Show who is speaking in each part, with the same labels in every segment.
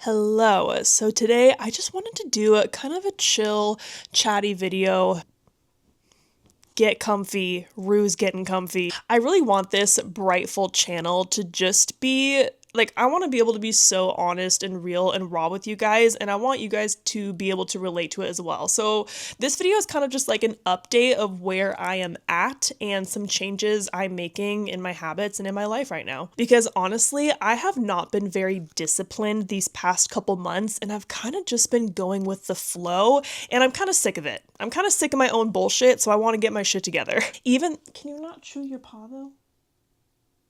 Speaker 1: Hello. So today I just wanted to do a kind of a chill, chatty video. Get comfy, Rue's getting comfy. I really want this Brightful channel to just be like, I want to be able to be so honest and real and raw with you guys, and I want you guys to be able to relate to it as well. So this video is kind of just like an update of where I am at and some changes I'm making in my habits and in my life right now. Because honestly, I have not been very disciplined these past couple months, and I've kind of just been going with the flow, and I'm kind of sick of it. I'm kind of sick of my own bullshit, so I want to get my shit together. Can you not chew your paw though?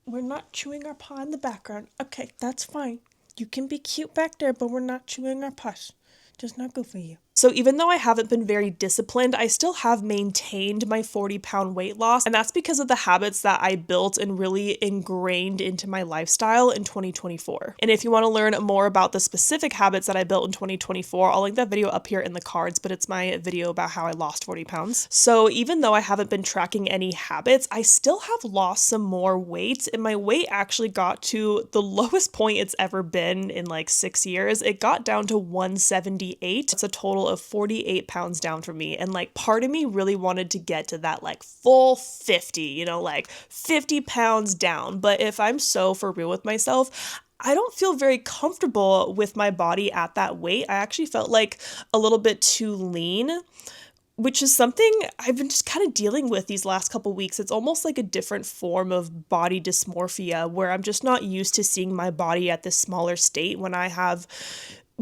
Speaker 1: We're not chewing our paw in the background. Okay, that's fine. You can be cute back there, but we're not chewing our paws. Just not good for you. So even though I haven't been very disciplined, I still have maintained my 40-pound weight loss, and that's because of the habits that I built and really ingrained into my lifestyle in 2024. And if you want to learn more about the specific habits that I built in 2024, I'll link that video up here in the cards, but it's my video about how I lost 40 pounds. So even though I haven't been tracking any habits, I still have lost some more weight, and my weight actually got to the lowest point it's ever been in like 6 years. It got down to 178. It's a total of 48 pounds down for me, and like part of me really wanted to get to that like full 50, like 50 pounds down. But if I'm so for real with myself, I don't feel very comfortable with my body at that weight. I actually felt like a little bit too lean, which is something I've been just kind of dealing with these last couple weeks. It's almost like a different form of body dysmorphia where I'm just not used to seeing my body at this smaller state when I have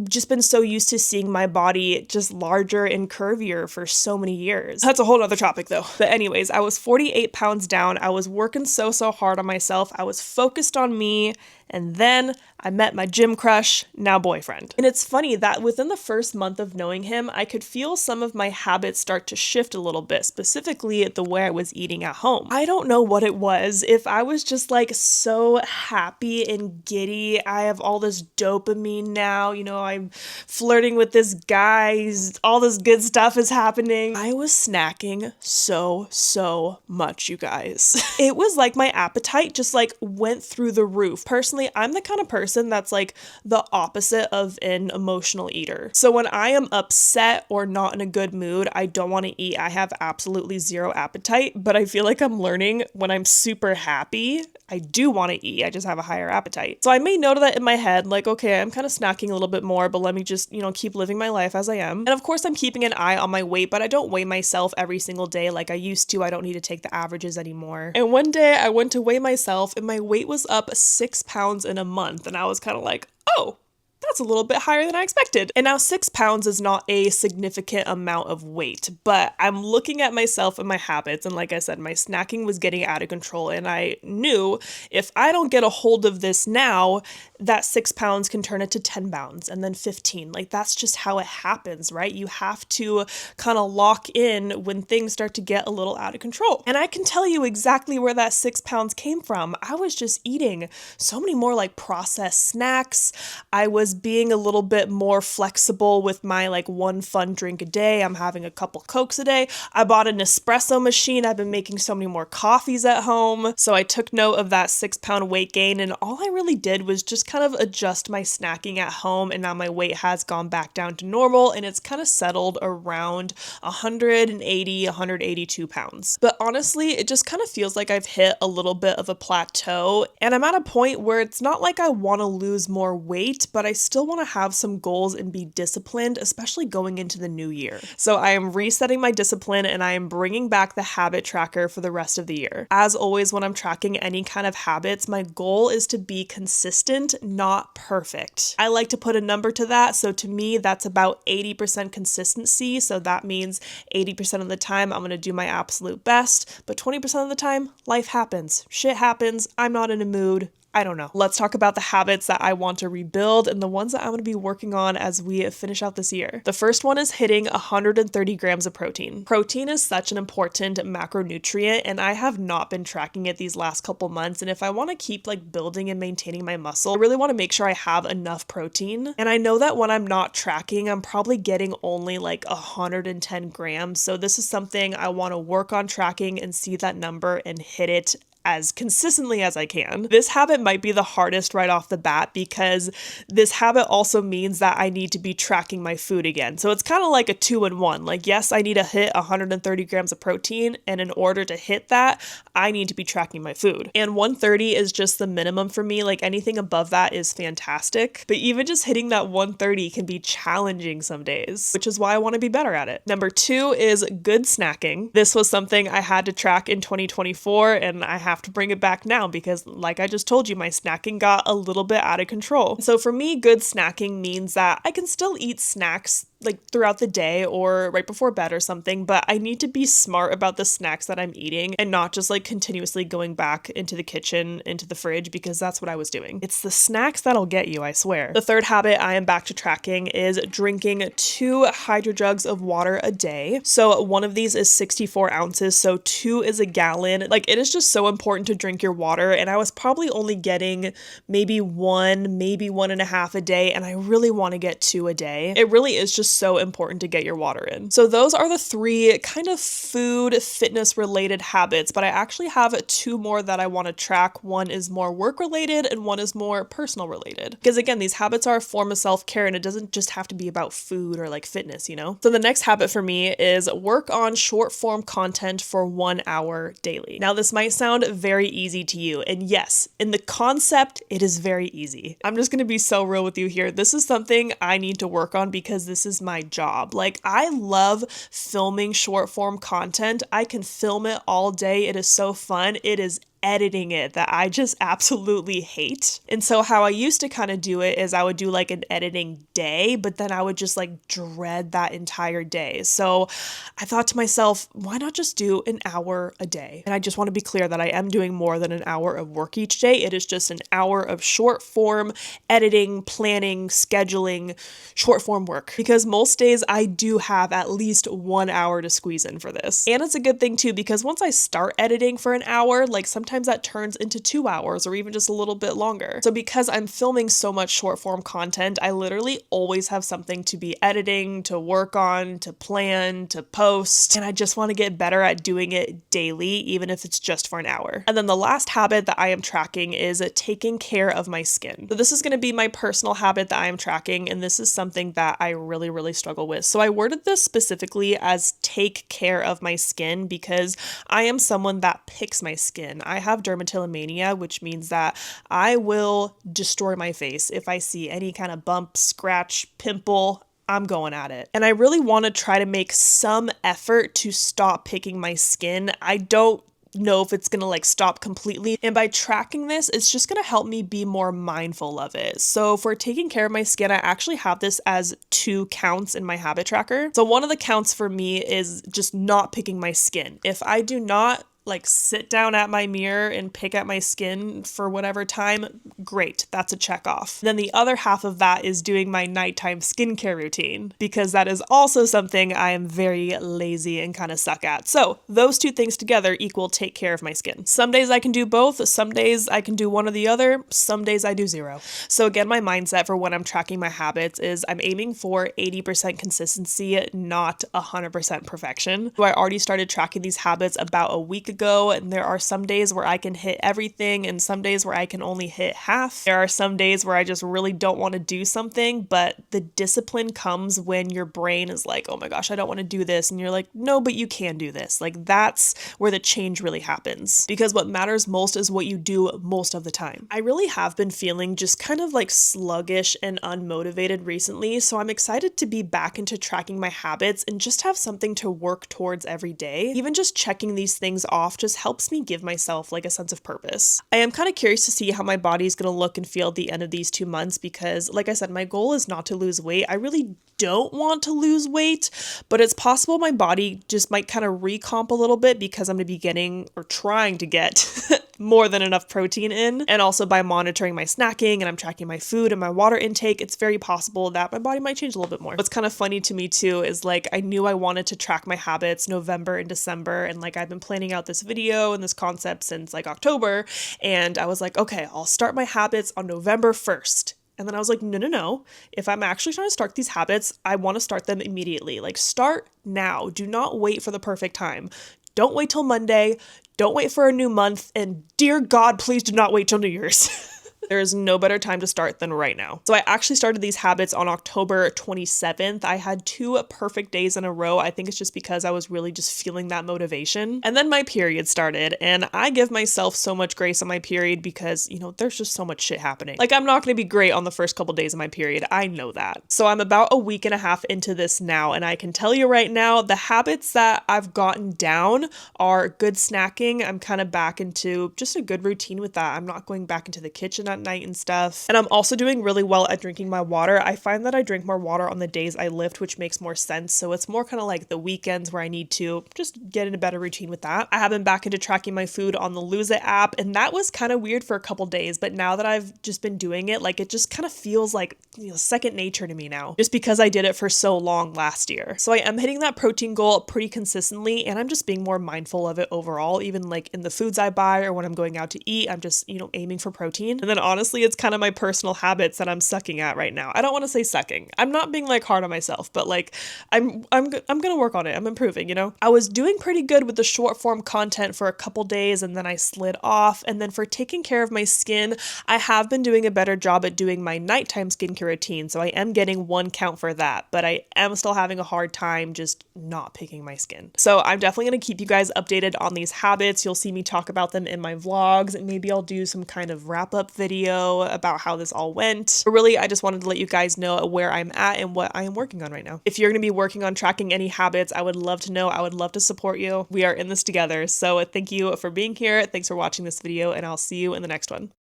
Speaker 1: just been so used to seeing my body just larger and curvier for so many years. That's a whole other topic though. But anyways, I was 48 pounds down. I was working so hard on myself. I was focused on me. And then I met my gym crush, now boyfriend. And it's funny that within the first month of knowing him, I could feel some of my habits start to shift a little bit, specifically the way I was eating at home. I don't know what it was. If I was just like so happy and giddy, I have all this dopamine now, I'm flirting with this guy, all this good stuff is happening. I was snacking so much, you guys. It was like my appetite just like went through the roof. Personally, I'm the kind of person that's like the opposite of an emotional eater. So when I am upset or not in a good mood, I don't want to eat. I have absolutely zero appetite, but I feel like I'm learning when I'm super happy, I do want to eat. I just have a higher appetite. So I made note of that in my head, like, okay, I'm kind of snacking a little bit more, but let me just, keep living my life as I am. And of course, I'm keeping an eye on my weight, but I don't weigh myself every single day like I used to. I don't need to take the averages anymore. And one day I went to weigh myself and my weight was up 6 pounds in a month. And I was kind of like, oh, that's a little bit higher than I expected. And now 6 pounds is not a significant amount of weight, but I'm looking at myself and my habits. And like I said, my snacking was getting out of control. And I knew if I don't get a hold of this now, that 6 pounds can turn into 10 pounds and then 15. Like that's just how it happens, right? You have to kind of lock in when things start to get a little out of control. And I can tell you exactly where that 6 pounds came from. I was just eating so many more like processed snacks. I was being a little bit more flexible with my like one fun drink a day. I'm having a couple Cokes a day. I bought an espresso machine. I've been making so many more coffees at home. So I took note of that 6 pound weight gain, and all I really did was just kind of adjust my snacking at home, and now my weight has gone back down to normal and it's kind of settled around 180, 182 pounds. But honestly, it just kind of feels like I've hit a little bit of a plateau, and I'm at a point where it's not like I want to lose more weight, but I still want to have some goals and be disciplined, especially going into the new year. So I am resetting my discipline and I am bringing back the habit tracker for the rest of the year. As always, when I'm tracking any kind of habits, my goal is to be consistent, not perfect. I like to put a number to that. So to me, that's about 80% consistency. So that means 80% of the time I'm going to do my absolute best, but 20% of the time, life happens. Shit happens. I'm not in a mood. I don't know. Let's talk about the habits that I want to rebuild and the ones that I'm going to be working on as we finish out this year. The first one is hitting 130 grams of protein. Protein is such an important macronutrient, and I have not been tracking it these last couple months. And if I want to keep like building and maintaining my muscle, I really want to make sure I have enough protein. And I know that when I'm not tracking, I'm probably getting only like 110 grams. So this is something I want to work on tracking and see that number and hit it as consistently as I can. This habit might be the hardest right off the bat because this habit also means that I need to be tracking my food again. So it's kind of like a 2-in-1. Like, yes, I need to hit 130 grams of protein, and in order to hit that, I need to be tracking my food. And 130 is just the minimum for me. Like, anything above that is fantastic. But even just hitting that 130 can be challenging some days, which is why I want to be better at it. Number 2 is good snacking. This was something I had to track in 2024, and I have to bring it back now because, like I just told you, my snacking got a little bit out of control. So for me, good snacking means that I can still eat snacks like throughout the day or right before bed or something, but I need to be smart about the snacks that I'm eating and not just like continuously going back into the kitchen, into the fridge, because that's what I was doing. It's the snacks that'll get you, I swear. The third habit I am back to tracking is drinking 2 hydrojugs of water a day. So one of these is 64 ounces, so 2 is a gallon. Like, it is just so important to drink your water, and I was probably only getting maybe 1, maybe 1.5 a day, and I really want to get 2 a day. It really is just so important to get your water in. So those are the 3 kind of food fitness related habits, but I actually have 2 more that I want to track. One is more work related and one is more personal related. Because again, these habits are a form of self-care, and it doesn't just have to be about food or like fitness, you know? So the next habit for me is work on short form content for 1 hour daily. Now, this might sound very easy to you, and yes, in the concept, it is very easy. I'm just going to be so real with you here. This is something I need to work on because this is my job. Like, I love filming short form content. I can film it all day. It is so fun. It is editing it that I just absolutely hate. And so how I used to kind of do it is I would do like an editing day, but then I would just like dread that entire day. So I thought to myself, why not just do an hour a day? And I just want to be clear that I am doing more than an hour of work each day. It is just an hour of short form editing, planning, scheduling, short form work. Because most days I do have at least 1 hour to squeeze in for this. And it's a good thing too, because once I start editing for an hour, like sometimes that turns into 2 hours or even just a little bit longer. So because I'm filming so much short form content, I literally always have something to be editing, to work on, to plan, to post. And I just want to get better at doing it daily, even if it's just for an hour. And then the last habit that I am tracking is taking care of my skin. So this is going to be my personal habit that I am tracking, and this is something that I really, really struggle with. So I worded this specifically as take care of my skin because I am someone that picks my skin. I have dermatillomania, which means that I will destroy my face. If I see any kind of bump, scratch, pimple, I'm going at it. And I really want to try to make some effort to stop picking my skin. I don't know if it's gonna like stop completely, and by tracking this, it's just gonna help me be more mindful of it. So for taking care of my skin, I actually have this as 2 counts in my habit tracker. So one of the counts for me is just not picking my skin. If I do not like sit down at my mirror and pick at my skin for whatever time, great, that's a check off. Then the other half of that is doing my nighttime skincare routine, because that is also something I am very lazy and kind of suck at. So those 2 things together equal take care of my skin. Some days I can do both, some days I can do one or the other, some days I do 0. So again, my mindset for when I'm tracking my habits is I'm aiming for 80% consistency, not 100% perfection. So I already started tracking these habits about a week ago, and there are some days where I can hit everything and some days where I can only hit half. There are some days where I just really don't want to do something, but the discipline comes when your brain is like, oh my gosh, I don't want to do this, and you're like, no, but you can do this. Like, that's where the change really happens, because what matters most is what you do most of the time. I really have been feeling just kind of like sluggish and unmotivated recently, so I'm excited to be back into tracking my habits and just have something to work towards every day. Even just checking these things off just helps me give myself like a sense of purpose. I am kind of curious to see how my body is going to look and feel at the end of these 2 months, because like I said, my goal is not to lose weight. I really don't want to lose weight, but it's possible my body just might kind of recomp a little bit because I'm going to be getting or trying to get more than enough protein in. And also by monitoring my snacking and I'm tracking my food and my water intake, it's very possible that my body might change a little bit more. What's kind of funny to me too is like, I knew I wanted to track my habits November and December, and like I've been planning out this video and this concept since like October, and I was like, okay, I'll start my habits on November 1st. And then I was like, no. If I'm actually trying to start these habits, I want to start them immediately. Like, start now. Do not wait for the perfect time. Don't wait till Monday. Don't wait for a new month. And dear God, please do not wait till New Year's. There is no better time to start than right now. So I actually started these habits on October 27th. I had 2 perfect days in a row. I think it's just because I was really just feeling that motivation. And then my period started, and I give myself so much grace on my period because, you know, there's just so much shit happening. Like, I'm not going to be great on the first couple days of my period. I know that. So I'm about a week and a half into this now, and I can tell you right now, the habits that I've gotten down are good snacking. I'm kind of back into just a good routine with that. I'm not going back into the kitchen at night and stuff. And I'm also doing really well at drinking my water. I find that I drink more water on the days I lift, which makes more sense. So it's more kind of like the weekends where I need to just get in a better routine with that. I have been back into tracking my food on the Lose It app, and that was kind of weird for a couple days, but now that I've just been doing it, like, it just kind of feels like, you know, second nature to me now, just because I did it for so long last year. So I am hitting that protein goal pretty consistently, and I'm just being more mindful of it overall, even like in the foods I buy or when I'm going out to eat, I'm just, you know, aiming for protein. And then honestly, it's kind of my personal habits that I'm sucking at right now. I don't want to say sucking. I'm not being like hard on myself, but like I'm gonna work on it. I'm improving, you know? I was doing pretty good with the short form content for a couple days, and then I slid off. And then for taking care of my skin, I have been doing a better job at doing my nighttime skincare routine. So I am getting 1 count for that, but I am still having a hard time just not picking my skin. So I'm definitely gonna keep you guys updated on these habits. You'll see me talk about them in my vlogs, and maybe I'll do some kind of wrap up video about how this all went. But really, I just wanted to let you guys know where I'm at and what I am working on right now. If you're going to be working on tracking any habits, I would love to know. I would love to support you. We are in this together. So thank you for being here. Thanks for watching this video, and I'll see you in the next one.